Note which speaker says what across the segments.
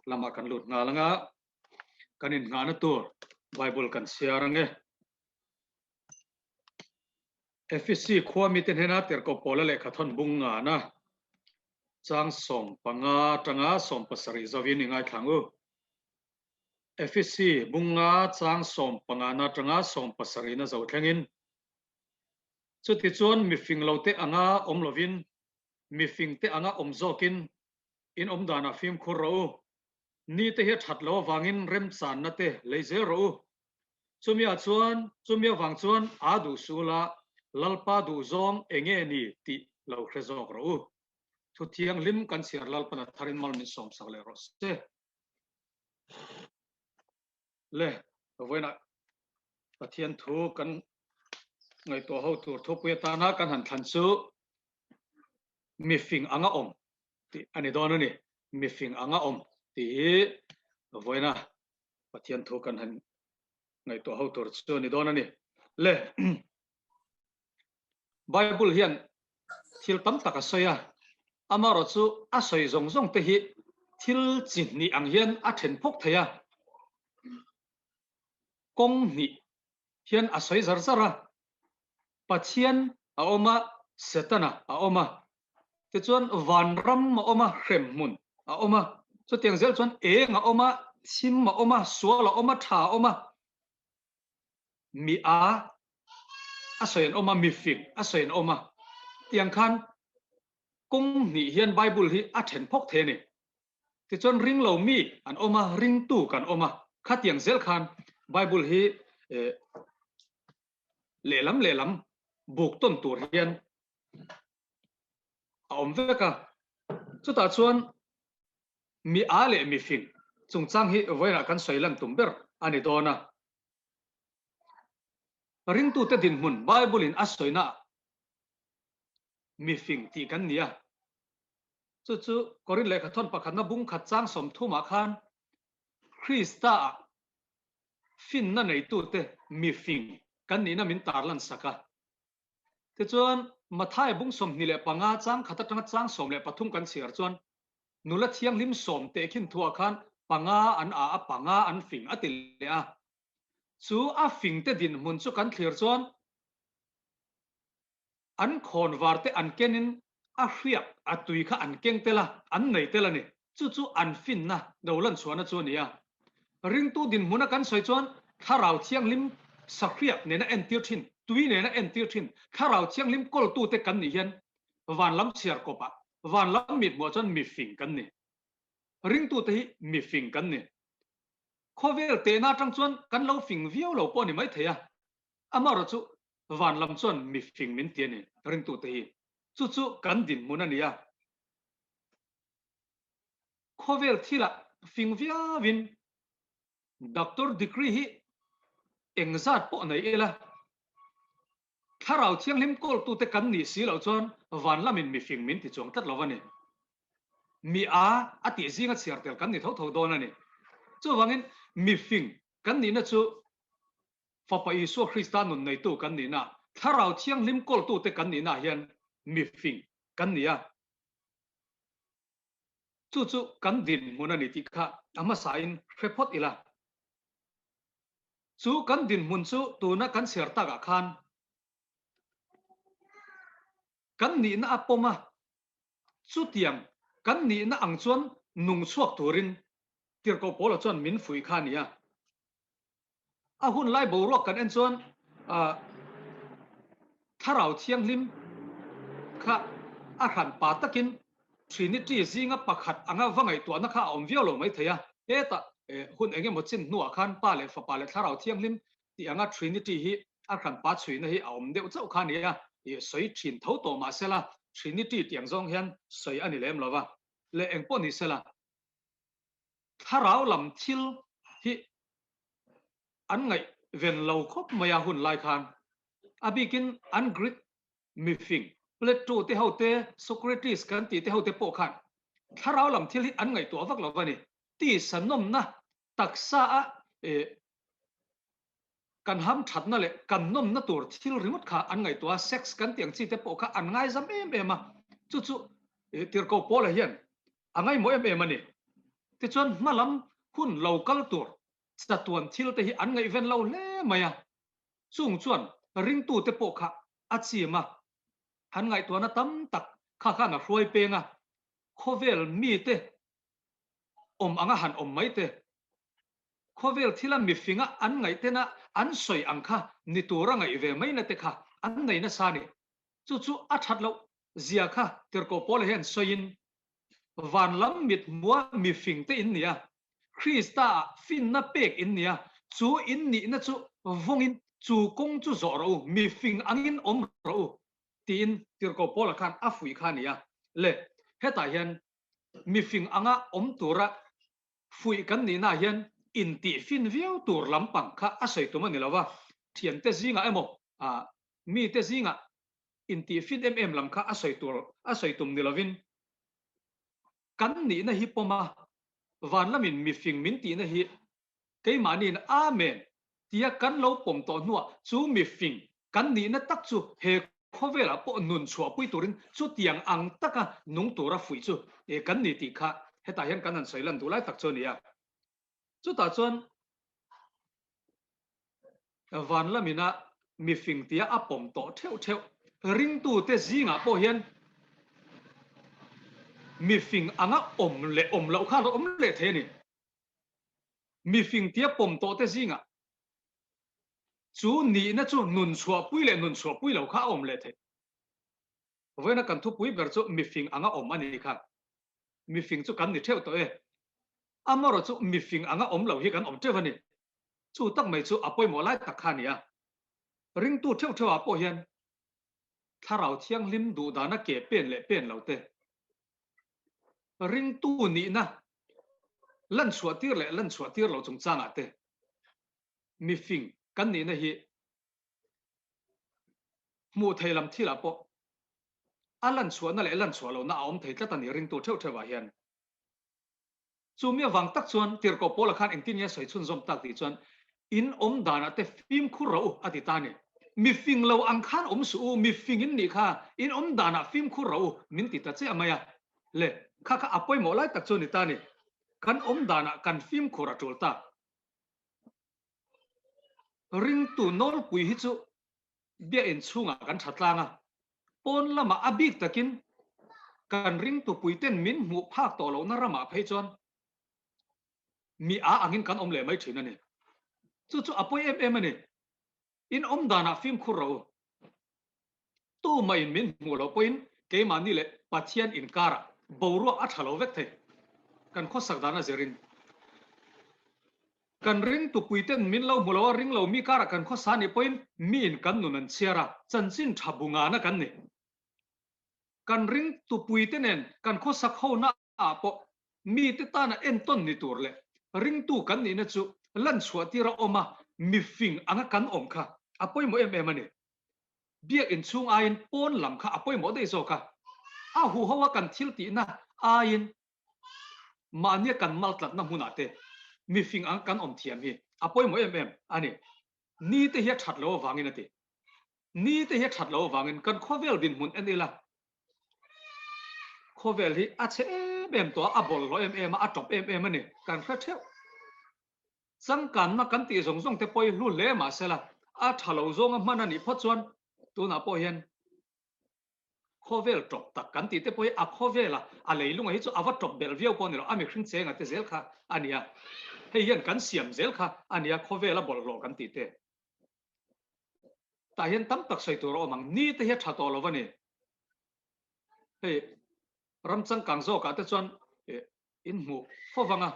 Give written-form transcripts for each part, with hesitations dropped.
Speaker 1: lama kan lut nga langa kanin nga na tur Bible kan siarange FSC khwami ten hena ter ko pola le khathon bunga na chang som panga tanga som pasari zawin ingai thlangu FSC bunga chang som panga na tanga som pasari na zaw thlengin chuti chuan mifing lote anga omlovin mifing te anga omzokin in omdana phim khurro ni te he thatlo wangin rem chan na te leizero chumia wang chuan adu sula lalpa du zong enge ni ti lo khrezok ro thu thiang lim kan siar lalpana tharin mal min som sakle ro se le voina pathian thu kan ngai to ho tur thu pui ta na kan han than chu mifing anga om ti ani don ni mifing anga om ti voina pathian thu kan han ngai to ho tur chu ni don ni le Bible hian thil tam taka soya amaro chu a soi zong zong te hi thil chin ni ang hian a then phok theya kong ni hian a soi zar zara pathian a oma setana a oma te chuan van ram ma oma hrem mun a oma chu tiang zel chuan eng a oma sim ma oma sual a oma tha oma mi a soin oma mifing a soin oma tiang khan kong ni hian Bible hi a then phok the ni ti chon ring lo mi an oma ring tu kan oma kha tiang zel khan Bible hi lelam buk ton tur hian a om veka chu ta chuan mi a le mifing chung chang hi voina kan soilan tumber ani dona ring tu te din mun Bible in asoina mifing ti kan nia chu korin le khathon pakhat na bung khat chang som thuma khan Krista fin na nei tu te mifing kan ni na min tarlan saka te chuan mathai bung som ni le panga chang khata tanga chang som le pathum kan siar chuan nula thiang lim som te khin thua khan panga an a panga an fing atil le a chu a fing te din mun chu kan thlir chuan an khon war te an kenin a hriak a tui kha an keng tela an nei tela ni chu an fin na dolan chuana chu nia ring tu din muna kan soi chuan tharau thiang lim sakhriak ne na en tir thin tui ne na en tir thin tharau thiang lim kol tu te kan ni hian van lam chiar kopa van lam mit mo chuan mi fing kan ni ring tu te hi mi fing kan ni khovel te na tang chuan kan lo fing viau lo po ni mai theya amaro chu van lam chuan mi fing min tiani ring tu te hi chu kan din muna nia khovel thila fing via win doctor degree hi engzat po nei ela tharau thiang lim kol tu te kan ni si lo chuan van lamin mi fing min ti chong tat lovani mi a ati zinga chiar tel kan ni tho don ani chu wangin mi fing kan ni na chu Papa Isu Christa nun nei tu kan ni na tharau thiang lim kol tu te kan ni na hian mi fing kan nia chu kan din mun ani ti kha ama sain report ila chu kan din mun chu tu na kan ser ta ga khan kan ni na apoma chu tiang kan ni na ang chuan nung chuak turin tir ko polo chuan min fui kha nia a hun lai bo ro kan en chuan tharau thiang lim kha a khan pa takin Trinity zinga pakhat anga wangai to na kha om vialo mai theya eta hun enge mo chin nuwa khan pa le fa pa le tharau thiang lim ti anga Trinity hi a khan pa chui na hi om deu chau khan ya ye soi thin tho to ma sela Trinity tiang zong hian soi ani lem lova le engpo ni sela tharau lam thil hi an ngai ven lo khop maya hun lai khan abikin an grit mi fing Plato te haute Socrates kan ti te haute po khan tharau lam thil hi an ngai to vak lovani ti sanom na taksa a kan ham that na le kan nom na tur thil rimut kha an ngai to sex kan tiang chi te po kha an ngai zam em ma chu tir ko pol hian angai mo em ani te chuan malam hun local tur chatuan thil te hi an ngai ven lo le maya chung chuan ring tu te po kha achima han ngai tuana tam tak kha na hroi penga khovel mi te anga han mai te khovel thila mi finga an ngai te na an soi angkha ni tura ngai ve mai na te kha an nei na sa ni chu chu a that lo zia kha ter ko pol hen soin van lam mit mua mi fing te in nia Krista fin na pek in nia chu in ni na chu vongin chu kong chu zo ro mi fing angin ro tin tir ko pol khan a fui khan nia le heta hian mi fing anga tura fui kan ni na hian in ti fin viau tur lampang kha a sei tu mani lawa thian te zinga emo mi te zinga in ti fin lam kha a sei tum ni lovin kan ni na hi poma van lamin mi fing min ti na hi ke manin amen tia kan lo pom to nuwa chu mi fing kan ni na tak chu he khovela po nun chua pui turin chu tiang ang taka nung tura fui chu e kan ni ti kha heta hian kan an soilan du lai tak chu nia chu ta chuan van lamina mi fing tia a pom to theu ring tu te zinga po hian mi fing anga om lo kha om le the ni mi fing tia pom to te zinga chu ni na chu nun chua pui lo kha om le the voina kan thu pui ber chu mi fing anga om ani kha mi fing chu kan ni theu to e amaro chu mi fing anga om lo hi kan om te vani chu tak mai chu apoi mo lai tak kha nia ring tu theu a po hian tharau thiang lim du da na ke pen lo te ring tu ni na lan chua tir lo chung changa te mi fing kan ni na hi mu theilam thila po alan chua na le lan chua lo na om thei tla ni ring tu theu a hian chu mi wang tak chuan tir ko pol khan engtin ya soi chun zom tak ti chuan in om dana te phim khu ro ati ta ni mi fing lo ang khan om su mi fing in ni kha in om dana phim khu ro min ti ta che amaya le kha apoi mo lai tak chu ni ta ni kan om dana kan phim khu ra tul ta ring tu nol pui hi chu bia in chunga kan thatlanga pon lama abik takin kan ring tu pui ten min mu phak to lo na rama phei chuan mi angin kan om le mai thina ni chu apoi ani in om dana phim khu ro tu mai min mu lo point ke mani le pathian in kara boru a thalo vek the kan kho sak dana zerin kan ring tu puiten min lo mulo ring lo mi kara kan kho sani point mi in kan nunan chiara chanchin thabunga na kan ni kan ring tu puiten en kan kho sak ho na a po mi te ta na en ton ni tur le ring tu kan ni na chu lan chua tira oma mi fing anga kan om kha apoi mo ani biak in chung ain pon lam kha apoi mo dei zo kha a hu hawa kan thil ti na ain mania kan maltlat na huna te mi fing ang kan om thiam hi apoi mo ani ni te hi that lo wangin ati ni te hi that lo wangin kan khovel din mun anila khovel hi a che to a bol lo a top ani kan kha theu sang kan na kan ti zong te poi lu le ma sela a thalo zong a manani pho chuan tu na po hian khovel top tak kan ti te poi a khovela a leilunga hi chu awa top bel viau pon ro ami khring chenga te zel kha ania hei hian kan siam zel kha ania khovela bol lo kan ti te ta hian tam tak sei tur omang ni te hi tha to lo wani hei ramchang kang zo ka te chuan in mu phowanga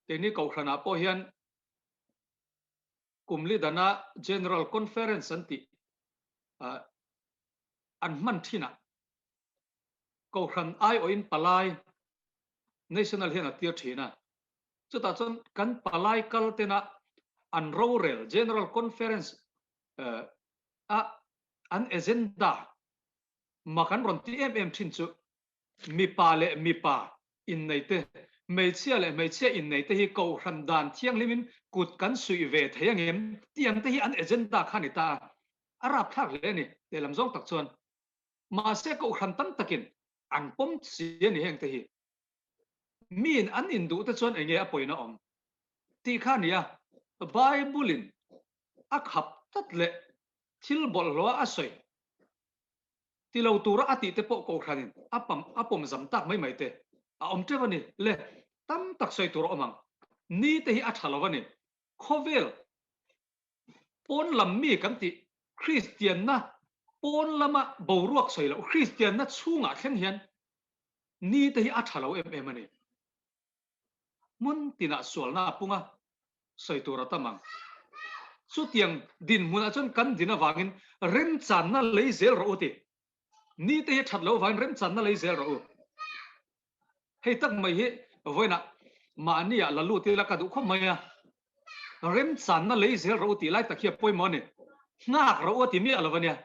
Speaker 1: te ni ko khana po hian kumli dana general conference anti an man thina ko khan ai o in palai national hian atir thina chuta chon kan palai kal tena an rorel general conference an agenda makan ron ti thin chu mi pa in nei te mei chia in nei te hi ko ran dan thiang limin kut kan sui ve theyangem tiang te hi an agenda khanita arab thak le ni te lam zong tak chuan ma se ko ran tan takin an pom si ni heng te hi min an in du te chuan enge apoi na om ti kha nia bible in a khap tat le thil bol lo a soi ti lo tura ati te po ko khanin apom zam tak mai te a om te wani le tam tak soi tur omang ni te hi a thalo wani khovel pon lam mi kan ti christian na pon lama boruak soi lo christian na chunga khen hian ni te hi a thalo em ani mun tina sual na punga soi tura tamang chu tiang din mun a chon kan dina wangin rem chan na lei zel ro ti ni te hi that lo wang rem chan na lei zel ro hei tak mai hi voina ma ania la lu ti la ka du kho mai a rem chan na lei zel ro ti lai ta khia poi mo ne ngak ro ti mi alawania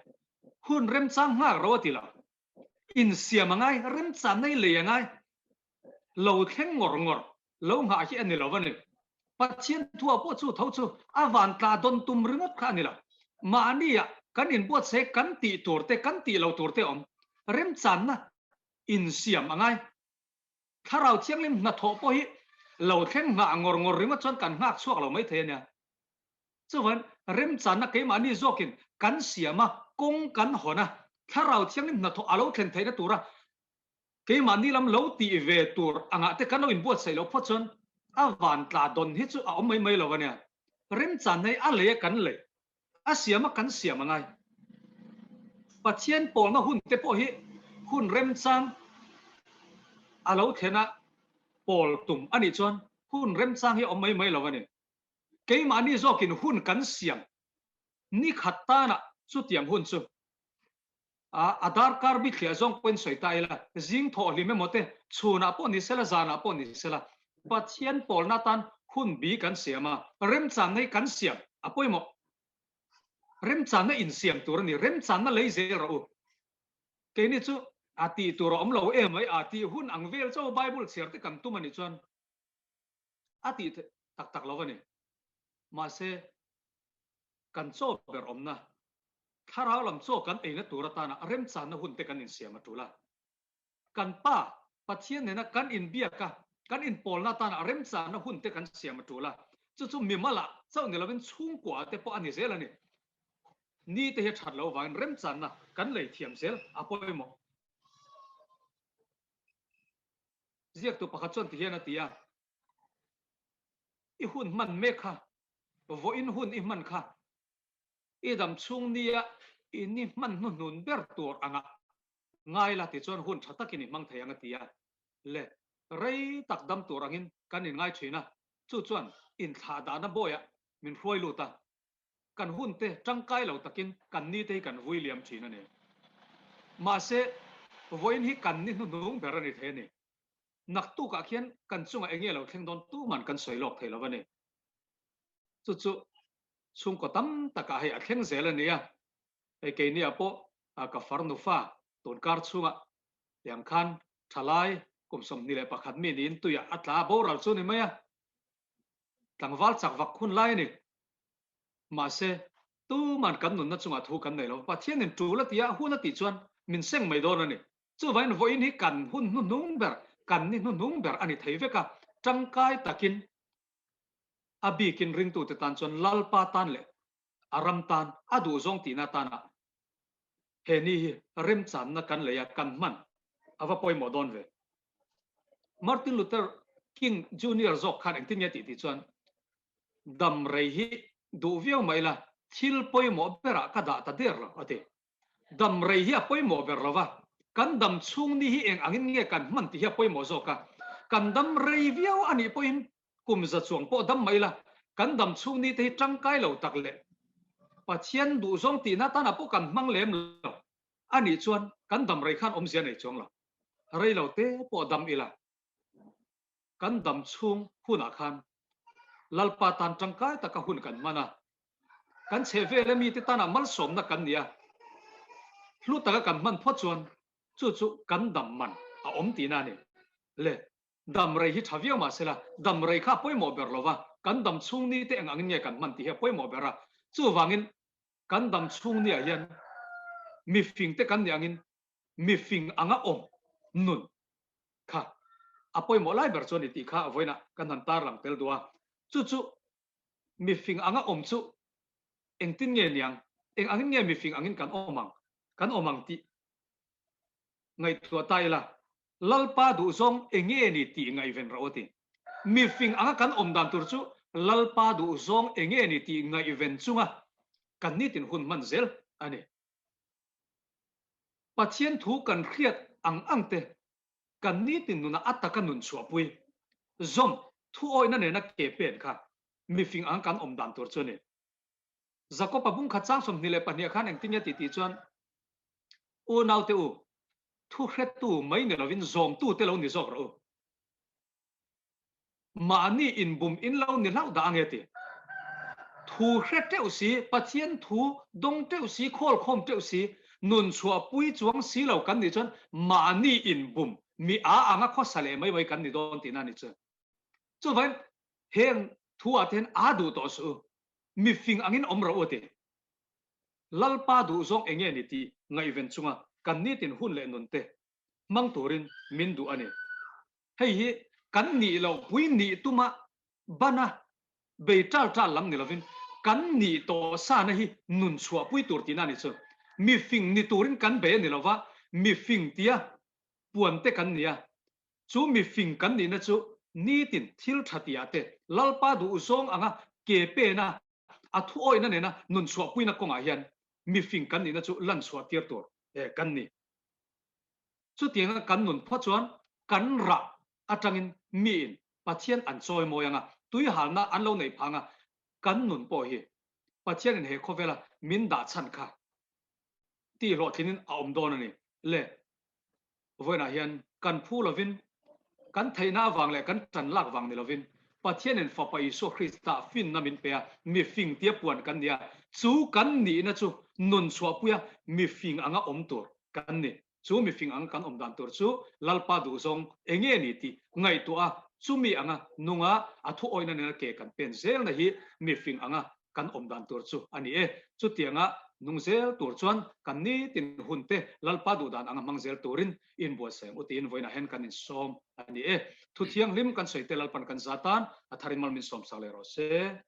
Speaker 1: hun rem chang ngak ro ti la in siam ngai rem chan nei le ngai lo theng ngor ngor lo nga hi ani lo wani pathian thua po chu tho chu awan ta don tum ringot kha ni la ma ania kan in buat se kan ti turte kan ti lo turte om rem chan na in siam ngai tharau chiang lim na tho po hi lo theng nga ngor ngor ringot chon kan ngak chuak lo mai the nya chuan rem chan na ke ma ni zokin kan siama kong kan hona tharau chiang lim na tho alo thlen thei na tura ke ma ni lam lo ti ve tur anga te kan lo in buat sai lo pho chon awan tla don hi chu a om mai lo wania rem chan nei a le kan le a siama kan siama ngai pathian pol na hun te po hi hun rem chang alo thena pol tum ani chuan hun rem chang hi om mai lo wania ke ma ni zokin hun kan siam ni khatta na chu tiam hun chu adar kar bi khia zong pen soi tai la jing tho li me mote chuna po ni sela zana po ni sela pathian pol na tan hun bi kan siama rem chan nei kan siam apoi mo rem chan na in siam tur ni rem chan na lei ze ro ke ni chu ati tur om lo em ai ati hun ang vel cho bible cher te kam tu mani chuan ati tak tak lo wani ma se kan cho ber om na tharau lam cho kan eina turata na rem chan na hun te kan in siam atula kan pa pathian ne na kan in bia ka kan in pol na ta na rem chan na hun te kan siam atula chu chu mi mala chau ni lovin chung kwa te po ani zel ani ni te he that lo wang rem chan na kan lei thiam sel apoi mo ziak tu pakhat chon ti hian atia i hun man me kha vo in hun i man kha i dam chung nia i ni man nu nun ber tur anga ngai la ti chon hun thatakini mang thei anga tia le rei tak dam turangin kan in ngai thina chu chuan in tha da na boya min hroi lu ta kan hun te tangkai lo takin kan ni te kan William thina ne ma se voin hi kan ni nu nung ber ani the ni nak tu ka khian kan chunga enge lo thleng don tu man kan soi lok thei lo wani chu chu chung ko tam taka hai a thleng zel ani ya e ke ni apo ka farnu fa ton kar chunga yang khan thalai kum som ni le pakhat mi nin tuya atla boral chu ni maya tlangwal chak vak khun lai ni ma se tu man kan nun na chunga thu kan nei lo pathian in tu la tia hun ati chuan min seng mai don ani chu vain voin hi kan hun nu nung ber kan ni nu nung ber ani thei veka tangkai takin abi kin ring tu te tan chuan lalpa tan le aram tan adu zong ti na tana he ni rem chan na kan le ya kan man ava poi modon ve Martin Luther King Junior zok khan eng tin ya ti chuan dam rei hi du viau mai la thil poi mo bera ka da ta der ate dam rei hi poi mo ber lova kan dam chung ni hi eng angin nge kan man ti hi poi mo zoka kan dam rei viau ani poin kum za chuang po dam mai la kan dam chung ni te tangkai lo tak le pathian du zong ti na ta na po kan mang lem lo ani chuan kan dam rei khan om zia nei chong la rei lo te po dam ila kan dam chung huna khan lalpa tan tangkai ta ka hun kan mana kan cheve le mi ti ta na mal som na kan nia lu ta ka kan man pho chuan chu chu kan dam man a om ti na ni le dam rei hi thaviau ma sela dam rei kha poi mo ber lova kan dam chung ni te ang nge kan man ti he poi mo bera chu wangin kan dam chung ni a hian mi fing te kan niangin mi fing anga om nun kha apoi mo lai ber chon ti kha avoina kan han tar lang tel dua chu chu mi fing anga om chu eng tin nge niang eng angin nge mi fing angin kan omang ti ngai thua tai la lalpa du zong enge ni ti ngai ven ro ti mi fing anga kan om dan tur chu lalpa du zong enge ni ti ngai ven chunga kan ni tin hun man zel ani pathian thu kan khiat ang te kan ni tin nuna ataka nun chua pui zom thu oi na ne na ke pen kha mi fing ang kan om dan tur chu ni Jacob abung khachang som nile pania khan eng tinya ti chuan u nau te u thu hret tu mai ne lovin zom tu te lo ni zok ro mani in bum in lo ni lau da nge ti thu hret te u si pathian thu dong te u si khol khom te u si nun chua pui chuang si lo kan ni chuan mani in bum mi a anga kho sale mai mai kan ni don ti na ni chu chu vai heng thu a ten a du to su mi fing angin om ro te lalpa du zong enge ni ti ngai ven chunga kan ni tin hun le nun te mang turin min du ani hei hi kan ni lo pui ni tuma bana be tal lam ni lovin kan ni to sa na hi nun chua pui tur ti na ni chu mi fing ni turin kan be ni lova mi fing tia puan te kan nia chu mi fing kan ni na chu ni tin thil thatia te lalpa du zong anga ke pe na athu oi na ne na nun chua pui na konga hian mi fing kan ni na chu lan chua tir tur e kan ni chu tianga kan nun pho chuan kan ra atangin mi in pathian an choi moyanga tui halna an lo nei phanga kan nun po hi pathian in he khovela min da chan kha ti ro thinin a om don ani le voina hian kan phu lovin kan theina wang le kan tan lak wang ni lovin pathian in fa pai so krista fin na min pe mi fing tia puan kan nia chu kan ni na chu nun chua puya mi fing anga om tur kan ni chu mi fing ang kan om dan tur chu lalpa du zong enge ni ti ngai tu a chu mi anga nunga athu oina ne ke kan pen zel na hi mi fing anga kan om dan tur chu ani e chu tianga nungzel tur chuan kan ni tin hunte lalpa du dan anga mangzel turin in bo sem utin voina hen kan in som ani e thu thiang lim kan soite lalpan kan zatan atharin mal min som sale ro se